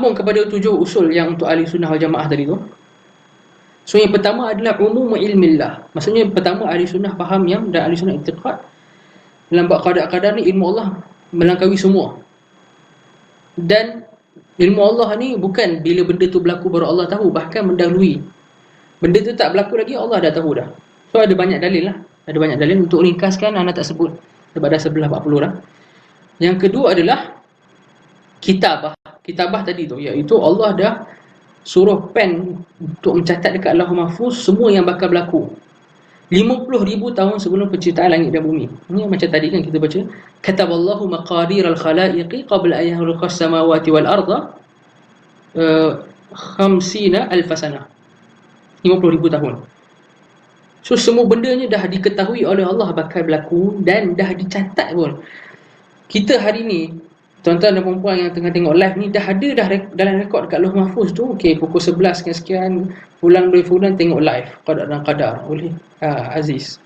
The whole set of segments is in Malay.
sambung kepada 7 usul yang untuk ahli sunnah wal jamaah tadi tu. So yang pertama adalah umum ilmillah. Maksudnya pertama ahli sunnah faham yang, dan ahli sunnah i'tiqad dalam bab qada ni ilmu Allah melangkaui semua. Dan ilmu Allah ni bukan bila benda tu berlaku baru Allah tahu, bahkan mendahului. Benda tu tak berlaku lagi Allah dah tahu dah. So ada banyak dalil lah. Ada banyak dalil. Untuk ringkaskan ana tak sebut sebab dah sebelah 40 dah. Yang kedua adalah kitabah. Kitabah tadi tu, iaitu Allah dah suruh pen untuk mencatat dekat Lauhul Mahfuz semua yang bakal berlaku 50,000 tahun sebelum penciptaan langit dan bumi. Ini macam tadi kan kita baca, kataballahu maqadiral khalaiqi qabla an yakhluqas samawati wal arda 50,000 sana, 50,000 tahun. So semua bendanya dah diketahui oleh Allah bakal berlaku dan dah dicatat pun. Kita hari ni, tuan-tuan dan puan yang tengah tengok live ni, dah ada dah dalam rekod dekat Lauhul Mahfuz tu. Okey, pukul 11 sekian bulan fulan tengok live qada dan qadar oleh Aziz.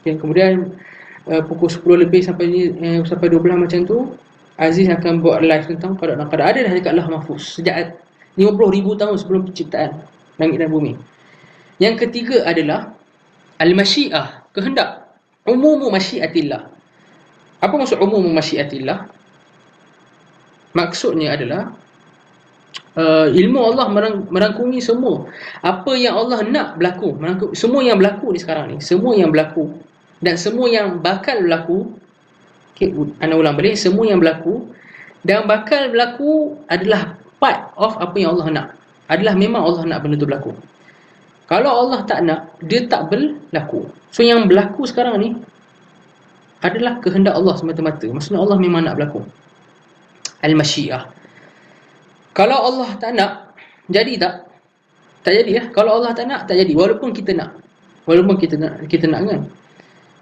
Dan kemudian pukul 10 lebih sampai 12 macam tu, Aziz akan buat live tentang qada dan qadar. Ada dah dekat Lauhul Mahfuz sejak 50,000 tahun sebelum penciptaan langit dan bumi. Yang ketiga adalah al-masyiah, kehendak. Umumu masyiatillah. Apa maksud umumu masyiatillah? Maksudnya adalah ilmu Allah merangkumi semua apa yang Allah nak berlaku, semua yang berlaku ni sekarang ni, semua yang berlaku dan semua yang bakal berlaku. Okay, ana ulang balik, semua yang berlaku dan bakal berlaku adalah part of apa yang Allah nak. Adalah memang Allah nak benda tu berlaku. Kalau Allah tak nak, dia tak berlaku. So yang berlaku sekarang ni adalah kehendak Allah semata-mata. Maksudnya Allah memang nak berlaku. Al-masyiah. Kalau Allah tak nak, jadi tak? Tak jadi lah. Kalau Allah tak nak, tak jadi. Walaupun kita nak. Walaupun kita nak kan.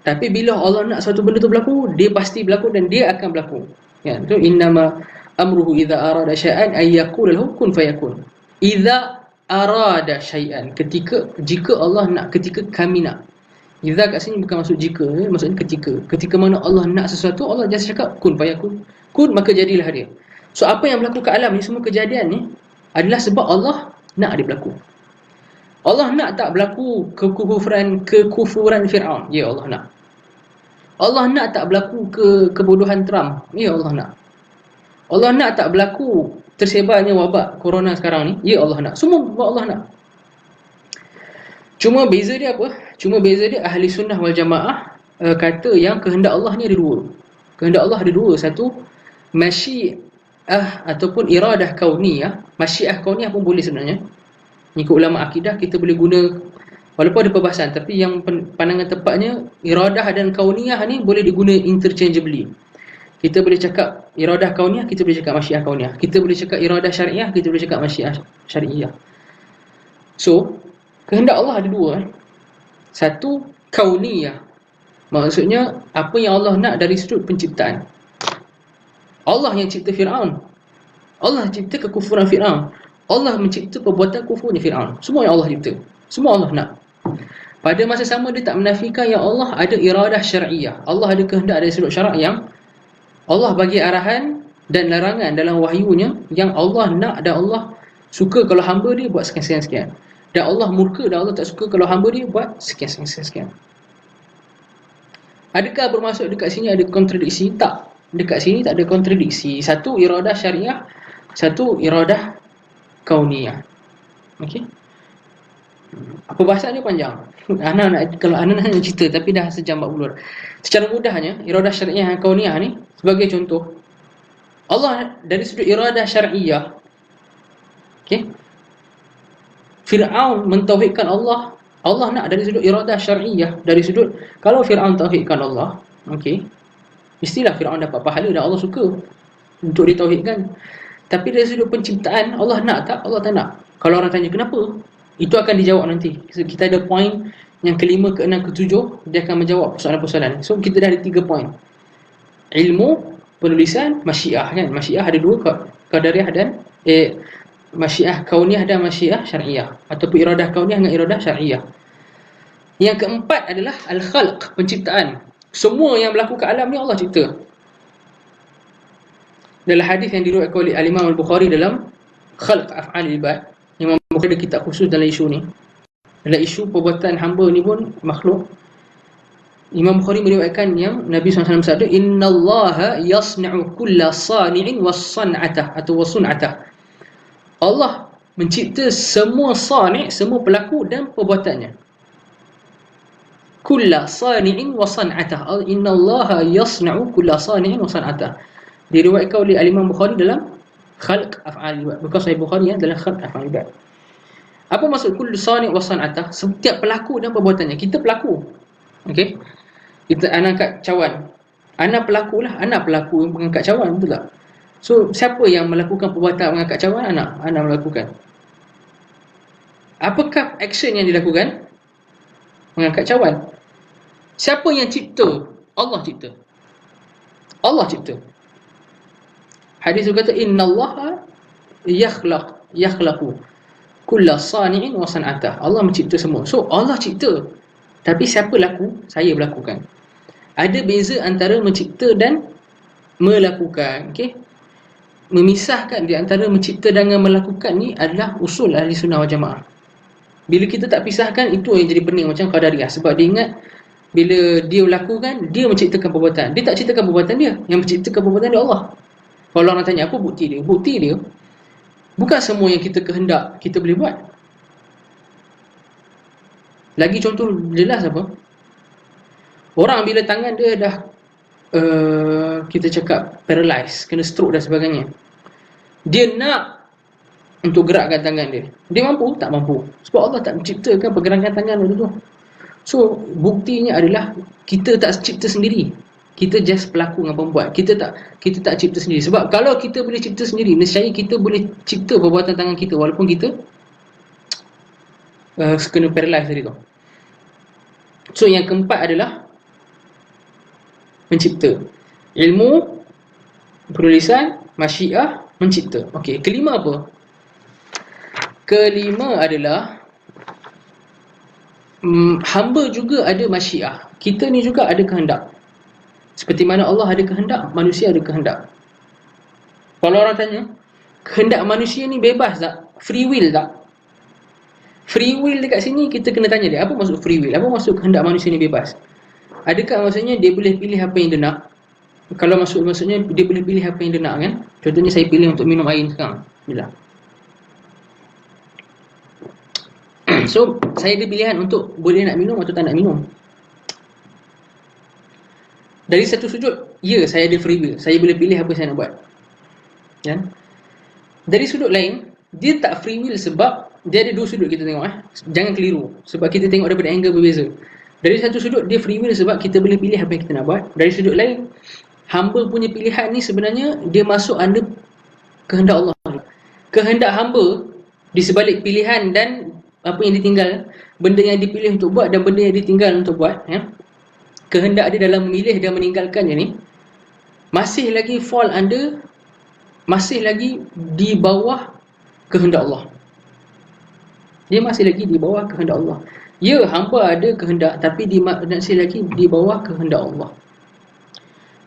Tapi bila Allah nak satu benda tu berlaku, dia pasti berlaku dan dia akan berlaku. Ya, tu innama amruhu idza arada syai'an ay yaqula lahu kun fayakun. Idza arada syai'an, jika Allah nak, ketika kami nak. Idza kat sini bukan maksud jika, maksudnya ketika. Ketika mana Allah nak sesuatu, Allah just cakap kun fayakun. Kun, maka jadilah dia. So apa yang berlaku kat alam ni, semua kejadian ni adalah sebab Allah nak dia berlaku. Allah nak tak berlaku kekufuran Fir'aun? Ya, Allah nak. Allah nak tak berlaku kebodohan Trump? Ya, Allah nak. Allah nak tak berlaku tersebarnya wabak corona sekarang ni? Ya, Allah nak. Semua Allah nak. Cuma beza dia apa? Cuma beza dia ahli sunnah wal jamaah kata yang kehendak Allah ni ada dua. Kehendak Allah ada dua. Satu, masyiah ataupun iradah kauniyah. Masyiah kauniyah pun boleh sebenarnya. Ikut ulama akidah kita boleh guna, walaupun ada perbahasan, tapi yang pandangan tepatnya iradah dan kauniyah ni boleh diguna interchangeably. Kita boleh cakap iradah kauniyah, kita boleh cakap masyiah kauniyah. Kita boleh cakap iradah syariah, kita boleh cakap masyiah syariah. So kehendak Allah ada dua. Satu, kauniyah. Maksudnya apa yang Allah nak dari sudut penciptaan. Allah yang cipta Fir'aun. Allah cipta kekufuran Fir'aun. Allah mencipta perbuatan kufurnya Fir'aun. Semua yang Allah cipta. Semua Allah nak. Pada masa sama dia tak menafikan yang Allah ada iradah syariah. Allah ada kehendak dari sudut syarak yang Allah bagi arahan dan larangan dalam wahyunya yang Allah nak dan Allah suka kalau hamba dia buat sekian-sekian. Dan Allah murka dan Allah tak suka kalau hamba dia buat sekian-sekian. Adakah bermaksud dekat sini ada kontradiksi? Tak. Dekat sini tak ada kontradiksi. Satu iradah syariah, satu iradah kauniyah. Okey. Perbahasan dia panjang. Kalau Ana nak cerita tapi dah sejam 40. Secara mudahnya, iradah syariah dan kauniyah ni sebagai contoh. Allah dari sudut iradah syariah, okey, Fir'aun mentauhidkan Allah. Allah nak dari sudut iradah syariah, dari sudut kalau Fir'aun tauhidkan Allah, okey, mestilah Fir'aun dapat pahala dan Allah suka untuk ditauhidkan. Tapi dari sudut penciptaan, Allah nak tak? Allah tak nak. Kalau orang tanya kenapa, itu akan dijawab nanti. Kita ada poin yang kelima, keenam, ketujuh. Dia akan menjawab persoalan-persoalan. So kita dah ada 3 poin. Ilmu, penulisan, masyiah kan. Masyiah ada 2, qadariyah dan masyiah kauniyah dan masyiah syariah. Ataupun iradah kauniyah dengan iradah syariah. Yang keempat adalah al-khalq, penciptaan. Semua yang berlaku kat alam ni Allah cipta. Dalam hadis yang diriwayatkan oleh Al-Imam Al-Bukhari dalam khalq af'al ibad. Imam Bukhari ada kitab khusus dalam isu ni. Dalam isu perbuatan hamba ni pun makhluk. Imam Bukhari meriwayatkan yang Nabi SAW bersabda, innallaha yasna'u kulla sani'in was-san'atah atau was-sun'atah. Allah mencipta semua sani', semua pelaku dan perbuatannya. Kulla sani'in was-san'atah. Innallaha yasna'u kulla sani'in was-san'atah. Diriwayatkan oleh Imam Bukhari dalam khalq af'al ibad. Bukan Sahih Bukhari ya, dalam khalq af'al ibad. Apa maksud kullu sani' was-san'atah? Setiap pelaku dan perbuatannya. Kita pelaku. Okey. Kita anak angkat cawan. Anak pelaku lah. Anak pelaku yang mengangkat cawan, betul tak? So, siapa yang melakukan perbuatan mengangkat cawan? Anak. Anak melakukan. Apakah action yang dilakukan? Mengangkat cawan. Siapa yang cipta? Allah cipta. Allah cipta. Hadis itu kata, innallaha yakhlaqu kulla sani'in wa san'atah. Allah mencipta semua. So, Allah cipta. Tapi siapa laku? Saya berlakukan. Ada beza antara mencipta dan melakukan. Okay? Memisahkan di antara mencipta dengan melakukan ni adalah usul ahli sunnah wal jamaah. Bila kita tak pisahkan, itu yang jadi pening macam Qadariyah. Sebab dia ingat bila dia lakukan, dia menciptakan perbuatan. Dia tak ciptakan perbuatan dia. Yang menciptakan perbuatan dia Allah. Kalau orang tanya apa bukti dia? Bukti dia bukan semua yang kita kehendak kita boleh buat. Lagi contoh jelas apa? Orang bila tangan dia dah kita cakap paralyzed, kena stroke dan sebagainya, dia nak untuk gerakkan tangan dia, dia mampu? Tak mampu. Sebab Allah tak menciptakan pergerakan tangan tu. So buktinya adalah kita tak cipta sendiri. Kita just pelaku dengan pembuat. Kita tak cipta sendiri. Sebab kalau kita boleh cipta sendiri, nescaya kita boleh cipta perbuatan tangan kita walaupun kita kena paralyzed tadi tu. So yang keempat adalah mencipta. Ilmu, penulisan, masyiah, mencipta. Okey, kelima apa? Kelima adalah hamba juga ada masyiah. Kita ni juga ada kehendak. Seperti mana Allah ada kehendak, manusia ada kehendak. Kalau orang tanya, kehendak manusia ni bebas tak? Free will tak? Free will dekat sini kita kena tanya dia, apa maksud free will? Apa maksud kehendak manusia ni bebas? Adakah maksudnya dia boleh pilih apa yang dia nak? Kalau maksudnya dia boleh pilih apa yang dia nak kan? Contohnya saya pilih untuk minum air sekarang. Bila? So, saya ada pilihan untuk boleh nak minum atau tak nak minum. Dari satu sudut, ya, saya ada free will. Saya boleh pilih apa saya nak buat. Ya? Dari sudut lain, dia tak free will sebab dia ada dua sudut kita tengok. Jangan keliru. Sebab kita tengok daripada angle berbeza. Dari satu sudut, dia free will sebab kita boleh pilih apa yang kita nak buat. Dari sudut lain, hamba punya pilihan ni sebenarnya dia masuk under kehendak Allah. Kehendak hamba di sebalik pilihan dan apa yang ditinggal, benda yang dipilih untuk buat dan benda yang ditinggal untuk buat, ya? Kehendak dia dalam memilih dan meninggalkannya ni masih lagi fall under, masih lagi di bawah kehendak Allah. Dia masih lagi di bawah kehendak Allah. Ya, hamba ada kehendak tapi masih lagi di bawah kehendak Allah.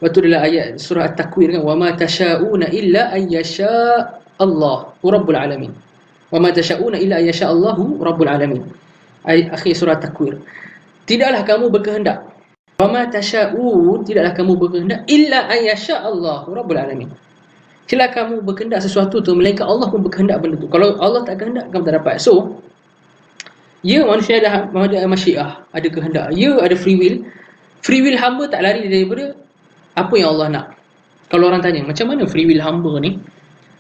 Waktu dalam ayat surah At-Takwir kan, وَمَا تَشَاءُونَ إِلَّا أَن يَشَاءَ اللَّهُ رَبُّ الْعَالَمِينَ. وَمَا تَشَاءُونَ إِلَّا أَن يَشَاءَ اللَّهُ رَبُّ الْعَالَمِينَ. Ayat akhir surah At-Takwir. Tidaklah kamu berkehendak. وَمَا تَشَاءُونَ, tidaklah kamu berkehendak إِلَّا أَن يَشَاءَ اللَّهُ رَبُّ الْعَالَمِينَ. Tidaklah kamu berkehendak sesuatu tu melainkan Allah pun berkehendak benda tu. Kalau Allah tak kehendak, kamu tak dapat. So, ya, manusia ada masyiah, ada kehendak. Ya, ada free will. Free will hamba tak lari daripada apa yang Allah nak. Kalau orang tanya, macam mana free will hamba ni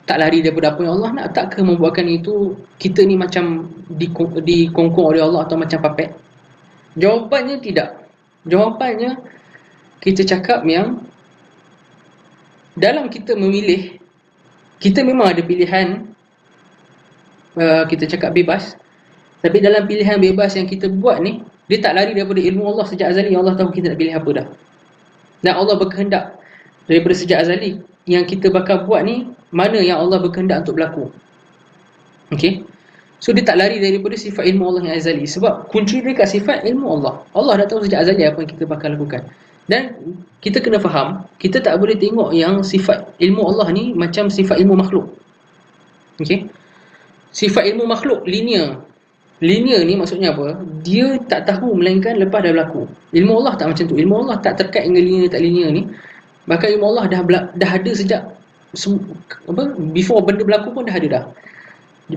tak lari daripada apa yang Allah nak? Takkah membuatkan itu kita ni macam dikongkong oleh Allah atau macam papet? Jawapannya tidak. Jawapannya kita cakap yang dalam kita memilih, kita memang ada pilihan, kita cakap bebas. Tapi dalam pilihan bebas yang kita buat ni, dia tak lari daripada ilmu Allah sejak azali. Allah tahu kita nak pilih apa dah. Dan Allah berkehendak daripada sejak azali. Yang kita bakal buat ni, mana yang Allah berkehendak untuk berlaku. Okay. So dia tak lari daripada sifat ilmu Allah yang azali. Sebab kunci dia kat sifat ilmu Allah. Allah dah tahu sejak azali apa yang kita bakal lakukan. Dan kita kena faham, kita tak boleh tengok yang sifat ilmu Allah ni macam sifat ilmu makhluk. Okay. Sifat ilmu makhluk linear. Linear ni maksudnya apa? Dia tak tahu melainkan lepas dah berlaku. Ilmu Allah tak macam tu. Ilmu Allah tak terkait dengan linear tak linear ni. Bahkan ilmu Allah dah ada sejak before benda berlaku pun dah ada dah.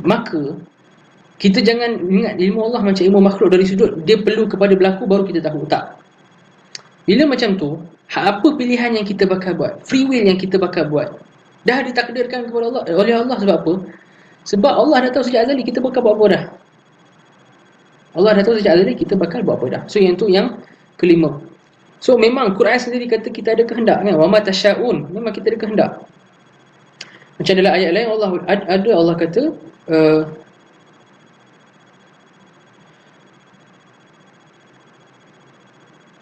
Maka kita jangan ingat ilmu Allah macam ilmu makhluk dari sudut dia perlu kepada berlaku baru kita tahu. Tak. Bila macam tu, apa pilihan yang kita bakal buat? Free will yang kita bakal buat dah ditakdirkan kepada Allah oleh Allah. Sebab apa? Sebab Allah dah tahu sejak azali kita bakal buat apa dah. Allah dah tahu sejak azali kita bakal buat apa dah. So yang tu yang kelima. So memang Quran sendiri kata kita ada kehendak kan. Wa ma tasyaun, memang kita ada kehendak. Macam dalam ayat lain Allah kata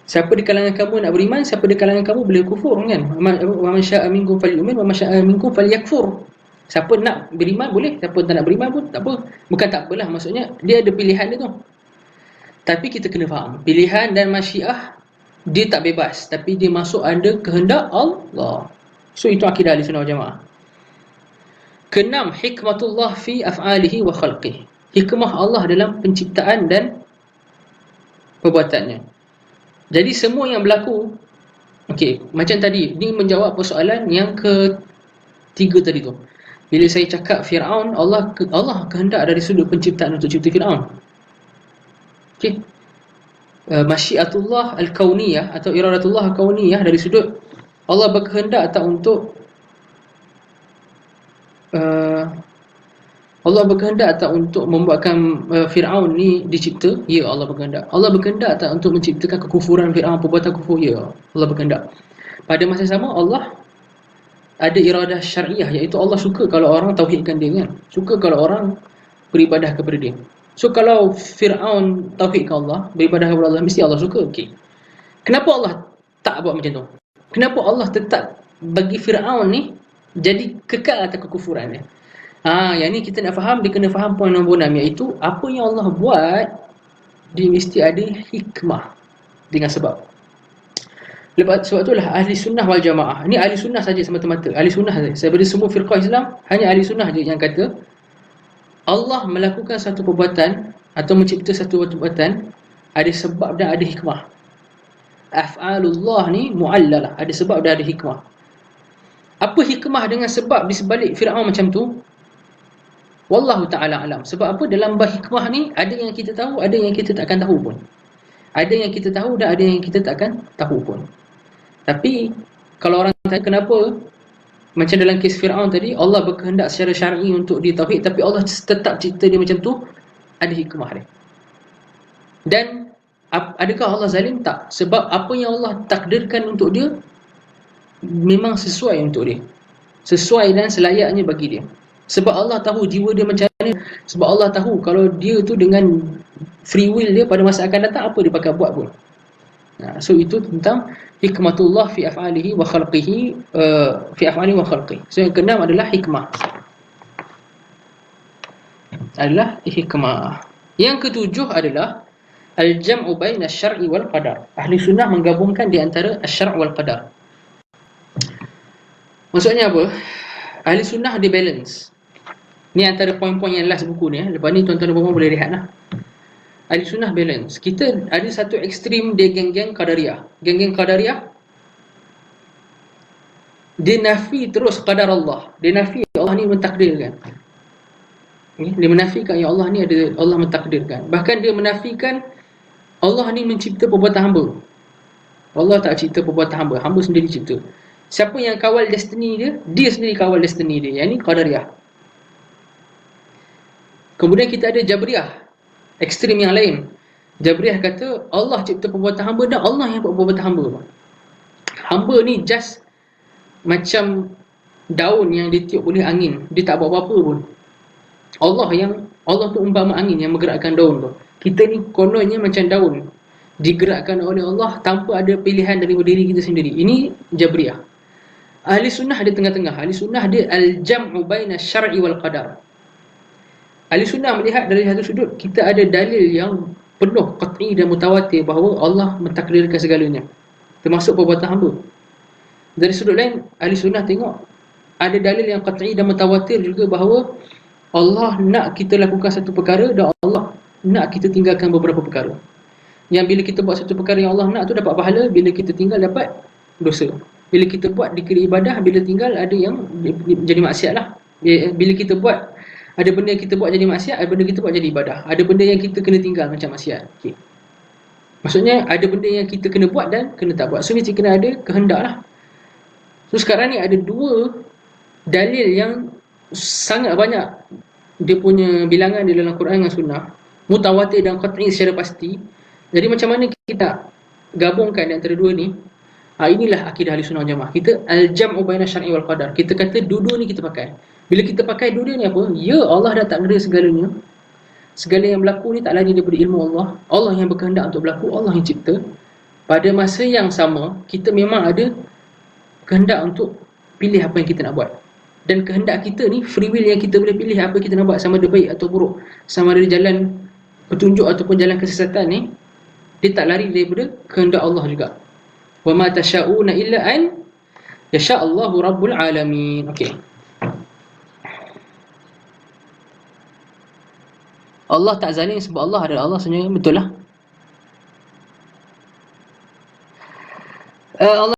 siapa di kalangan kamu nak beriman, siapa di kalangan kamu boleh kufur kan. Wa man syaa'a minkum falyu'min wa man syaa'a minkum falyakfur. Siapa nak beriman boleh, siapa tak nak beriman pun tak apa. Bukan tak apalah, maksudnya dia ada pilihan dia tu. Tapi kita kena faham, pilihan dan masyiah dia tak bebas, tapi dia masuk ada kehendak Allah. So itu akidah Ahli Sunnah wal Jamaah. Keenam, hikmatullah fi af'alihi wa khalqihi. Hikmah Allah dalam penciptaan dan perbuatannya. Jadi semua yang berlaku, okey, macam tadi, ni menjawab persoalan yang ketiga tadi tu. Bila saya cakap Fir'aun, Allah kehendak dari sudut penciptaan untuk cipta Fir'aun. Okey. Masyiatullah al-kauniyah atau iradatullah al-kauniyah dari sudut Allah berkehendak tak untuk Allah berkehendak tak untuk membuatkan Fir'aun ni dicipta? Ya, Allah berkehendak. Allah berkehendak tak untuk menciptakan kekufuran Fir'aun, perbuatan kufur? Ya, Allah berkehendak. Pada masa sama Allah ada iradah syariah, iaitu Allah suka kalau orang tauhidkan dia kan. Suka kalau orang beribadah kepada dia. So kalau Fir'aun tauhidkan Allah, beribadah kepada Allah, mesti Allah suka. Okey. Kenapa Allah tak buat macam tu? Kenapa Allah tetap bagi Fir'aun ni jadi kekal atas kekufuran dia? Yang ni kita nak faham, dia kena faham poin nombor 6, iaitu apa yang Allah buat dia mesti ada hikmah dengan sebab. Sebab itulah Ahli Sunnah wal Jamaah. Ni Ahli Sunnah saja semata-mata. Ahli Sunnah saja. Daripada semua firqah Islam, hanya Ahli Sunnah je yang kata Allah melakukan satu perbuatan atau mencipta satu perbuatan ada sebab dan ada hikmah. Af'alullah ni mu'allalah, ada sebab dan ada hikmah. Apa hikmah dengan sebab di sebalik Fir'aun macam tu? Wallahu ta'ala alam. Sebab apa? Dalam bab hikmah ni ada yang kita tahu, ada yang kita takkan tahu pun. Ada yang kita tahu dan ada yang kita takkan tahu pun. Tapi kalau orang tanya kenapa, macam dalam kes Fir'aun tadi, Allah berkehendak secara syar'i untuk dia tauhid, tapi Allah tetap cipta dia macam tu, ada hikmah dia. Dan adakah Allah zalim? Tak. Sebab apa yang Allah takdirkan untuk dia memang sesuai untuk dia, sesuai dan selayaknya bagi dia. Sebab Allah tahu jiwa dia macam mana. Sebab Allah tahu kalau dia tu dengan free will dia pada masa akan datang apa dia bakal buat pun. So itu tentang hikmatullah fi af'alihi wa khalqihi, fi af'alihi wa khalqihi. So yang keenam adalah hikmah. Adalah hikmah. Yang ketujuh adalah al-jam'u baina asy-syar'i wal qadar. Ahli sunnah menggabungkan di antara asy-syar' wal qadar. Maksudnya apa? Ahli sunnah dia balance. Ni antara poin-poin yang last buku ni. Lepas ni tuan-tuan dan puan-puan boleh rehat lah. Ahli sunnah balance. Kita ada satu ekstrim dia geng-geng Qadariyah. Geng-geng Qadariyah dia nafi terus qadar Allah. Dia nafi Allah ni mentakdirkan. Dia menafikan yang Allah ni ada, Allah mentakdirkan. Bahkan dia menafikan Allah ni mencipta perbuatan hamba. Allah tak cipta perbuatan hamba. Hamba sendiri cipta. Siapa yang kawal destiny dia? Dia sendiri kawal destiny dia. Yang ni Qadariyah. Kemudian kita ada Jabriyah, ekstrim yang lain. Jabriyah kata Allah cipta perbuatan hamba dan Allah yang buat perbuatan hamba. Hamba ni just macam daun yang ditiup oleh angin, dia tak buat apa-apa pun. Allah tu umpama angin yang menggerakkan daun tu. Kita ni kononnya macam daun, digerakkan oleh Allah tanpa ada pilihan dari diri kita sendiri. Ini Jabriyah. Ahli sunnah dia tengah-tengah. Ahli sunnah dia al-jam'u baina syar'i wal qadar. Ahli sunnah melihat dari satu sudut, kita ada dalil yang penuh qat'i dan mutawatir bahawa Allah mentakdirkan segalanya, termasuk perbuatan hamba. Dari sudut lain, ahli sunnah tengok ada dalil yang qat'i dan mutawatir juga bahawa Allah nak kita lakukan satu perkara dan Allah nak kita tinggalkan beberapa perkara. Yang bila kita buat satu perkara yang Allah nak tu dapat pahala, bila kita tinggal dapat dosa. Bila kita buat dikira ibadah, bila tinggal ada yang jadi maksiat lah. Bila kita buat, ada benda yang kita buat jadi maksiat, ada benda kita buat jadi ibadah. Ada benda yang kita kena tinggal macam maksiat. Okay. Maksudnya ada benda yang kita kena buat dan kena tak buat. So mesti kena ada kehendak lah. So sekarang ni ada dua dalil yang sangat banyak dia punya bilangan di dalam Quran dan Sunnah, mutawatir dan qat'i secara pasti. Jadi macam mana kita gabungkan di antara dua ni? Inilah akidah Ahli Sunnah wal Jamaah. Kita al-jam'u baina syar'i wal qadar. Kita kata dua-dua ni kita pakai. Bila kita pakai dua-dua ni apa? Ya, Allah dah takdir segalanya. Segala yang berlaku ni tak lari daripada ilmu Allah. Allah yang berkehendak untuk berlaku, Allah yang cipta. Pada masa yang sama, kita memang ada kehendak untuk pilih apa yang kita nak buat. Dan kehendak kita ni, free will yang kita boleh pilih apa kita nak buat, sama ada baik atau buruk, sama ada jalan petunjuk ataupun jalan kesesatan ni, dia tak lari daripada kehendak Allah juga. Wa ma tasha'una illa an yasha Allahu rabbul alamin. Okey. Allah tak zalim sebab Allah adalah Allah sebenarnya, betul lah. Allah